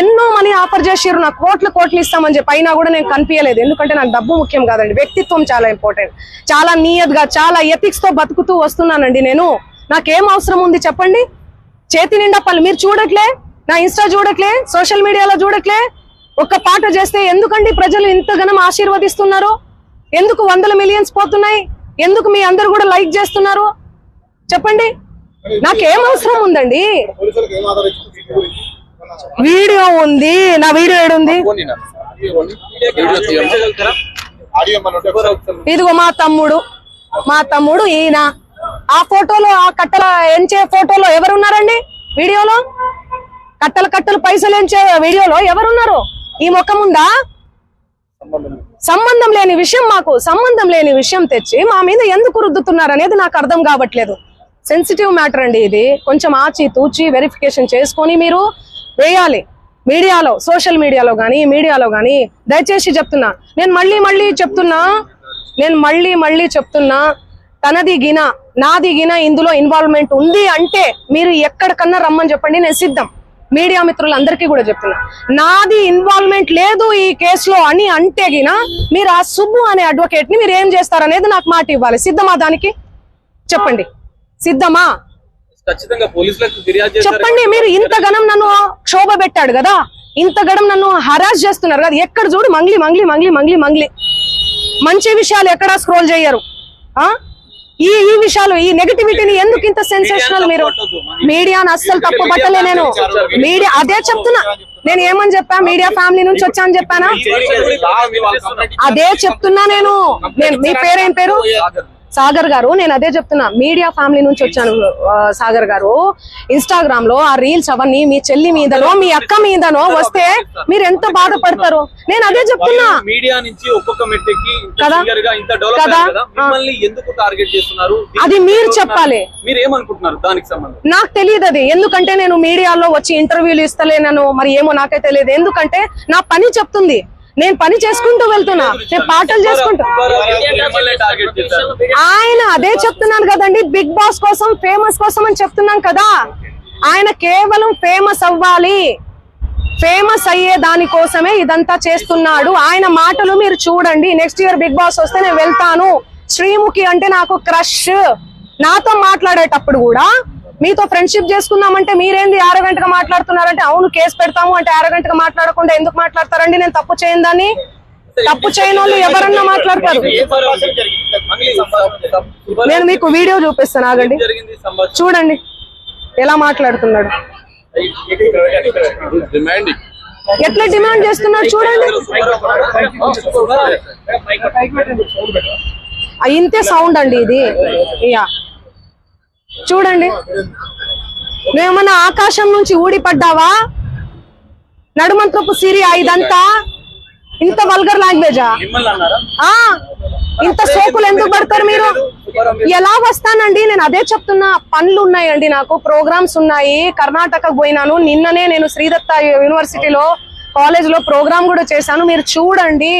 ఎన్నో money offer చేసిర్రు, నాకు కోట్లు ఇస్తామని చెప్పి, అయినా కూడా నేను కనిపించలేదు. ఎందుకంటే నాకు డబ్బు ముఖ్యం కాదండి, వ్యక్తిత్వం చాలా ఇంపార్టెంట్. చాలా నియత్గా, చాలా ఎథిక్స్ తో బతుకుతూ వస్తున్నానండి నేను. నాకేం అవసరం ఉంది చెప్పండి? చేతి నిండా పనులు. మీరు చూడట్లే, నా ఇన్స్టా చూడట్లే, సోషల్ మీడియాలో చూడట్లే. ఒక్క పాట చేస్తే ఎందుకండి ప్రజలు ఇంతగానం ఆశీర్వదిస్తున్నారు? ఎందుకు 100 మిలియన్స్ పోతున్నాయి? ఎందుకు మీ అందరు కూడా లైక్ చేస్తున్నారు చెప్పండి? నాకేం అవసరం ఉందండి? వీడియో ఉంది, నా వీడియో ఏడుంది? ఇదిగో మా తమ్ముడు ఈయన. ఆ ఫోటోలో, ఆ కట్టల ఎంచే ఫోటోలో ఎవరున్నారండి? వీడియోలో కట్టలు పైసలు ఎంచే వీడియోలో ఎవరున్నారు? ఈ ముఖం ఉందా? సంబంధం లేని విషయం, మాకు సంబంధం లేని విషయం తెచ్చి మా మీద ఎందుకు రుద్దుతున్నారు అనేది నాకు అర్థం కావట్లేదు. సెన్సిటివ్ మ్యాటర్ అండి ఇది. కొంచెం ఆచి తూచి వెరిఫికేషన్ చేసుకొని మీరు వేయాలి మీడియాలో, సోషల్ మీడియాలో గానీ, మీడియాలో గానీ. దయచేసి చెప్తున్నా, నేను మళ్ళీ చెప్తున్నా, తనది గిన నాది గిన ఇందులో ఇన్వాల్వ్మెంట్ ఉంది అంటే మీరు ఎక్కడికన్నా రమ్మని చెప్పండి, నేను సిద్ధం. మీడియా మిత్రులందరికీ కూడా చెప్తున్నా, నాది ఇన్వాల్వ్మెంట్ లేదు ఈ కేసులో అని అంటే గిన మీరు ఆ సుబ్బు అనే అడ్వకేట్ ని మీరు ఏం చేస్తారనేది నాకు మాట ఇవ్వాలి. సిద్ధమా? దానికి చెప్పండి, సిద్ధమా? చెప్పండి. మీరు ఇంతగనం నన్ను క్షోభ పెట్టాడు కదా, ఇంతగనం నన్ను హరాస్ చేస్తున్నారు కదా, ఎక్కడ చూడు మంగ్లీ. మంచి విషయాలు ఎక్కడా స్క్రోల్ చేయరు. ఈ విషయాలు, ఈ నెగటివిటీని ఎందుకు ఇంత సెన్సేషనల్? మీరు మీడియాను అస్సలు తప్పు పట్టలే నేను. మీడియా అదే చెప్తున్నా, నేను ఏమని చెప్పా? మీడియా ఫ్యామిలీ నుంచి వచ్చాను చెప్పానా? అదే చెప్తున్నా నేను. మీ పేరేం పేరు? సాగర్ గారు. నేను అదే చెప్తున్నా, మీడియా ఫ్యామిలీ నుంచి వచ్చాను సాగర్ గారు. ఇన్స్టాగ్రామ్ లో ఆ రీల్స్ అవన్నీ మీ చెల్లి మీదనో మీ అక్క మీదనో వస్తే మీరు ఎంత బాధపడతారు? నేను అదే చెప్తున్నా. మీడియా నుంచి ఒక్కొక్క మెట్టుకి ఎందుకు టార్గెట్ చేస్తున్నారు అది మీరు చెప్పాలి. మీరు ఏమనుకుంటున్నారు దానికి సంబంధించి? నాకు తెలియదు అది. ఎందుకంటే నేను మీడియాలో వచ్చి ఇంటర్వ్యూలు ఇస్తలేనను, మరి ఏమో నాకే తెలియదు. ఎందుకంటే నా పని చెప్తుంది, నేను పని చేసుకుంటూ వెళ్తున్నా, నేను పాటలు చేసుకుంటూ. ఆయన అదే చెప్తున్నాను కదండి, బిగ్ బాస్ కోసం, ఫేమస్ కోసం అని చెప్తున్నాం కదా. ఆయన కేవలం ఫేమస్ అవ్వాలి, ఫేమస్ అయ్యే దానికోసమే ఇదంతా చేస్తున్నాడు. ఆయన మాటలు మీరు చూడండి. నెక్స్ట్ ఇయర్ బిగ్ బాస్ వస్తే నేను వెళ్తాను. శ్రీముఖి అంటే నాకు క్రష్. నాతో మాట్లాడేటప్పుడు కూడా మీతో ఫ్రెండ్షిప్ చేసుకుందామంటే మీరేంది ఆరగంటగా మాట్లాడుతున్నారంటే, అవును కేసు పెడతాము అంటే ఆరగంటగా మాట్లాడకుండా ఎందుకు మాట్లాడతారండి? నేను తప్పు చేయను దాన్ని. తప్పు చేయని వాళ్ళు ఎవరన్నా మాట్లాడతారు. నేను మీకు వీడియో చూపిస్తాను, ఆగండి, చూడండి ఎలా మాట్లాడుతున్నాడు, ఎట్లా డిమాండ్ చేస్తున్నాడు చూడండి. ఇంతే సౌండ్ అండి ఇది. చూడండి, నువ్వేమన్నా ఆకాశం నుంచి ఊడిపడ్డావా? నడుమంత్రపు సిరియా ఇదంతా? ఇంత వల్గర్ లాంగ్వేజా? ఇంత సోకులు ఎందుకు పడతారు మీరు? ఎలా వస్తానండి? నేను అదే చెప్తున్నా, పనులు ఉన్నాయండి, నాకు ప్రోగ్రామ్స్ ఉన్నాయి. కర్ణాటకకు పోయినాను నిన్ననే. నేను శ్రీదత్త యూనివర్సిటీలో కాలేజ్ లో ప్రోగ్రామ్ కూడా చేశాను, మీరు చూడండి.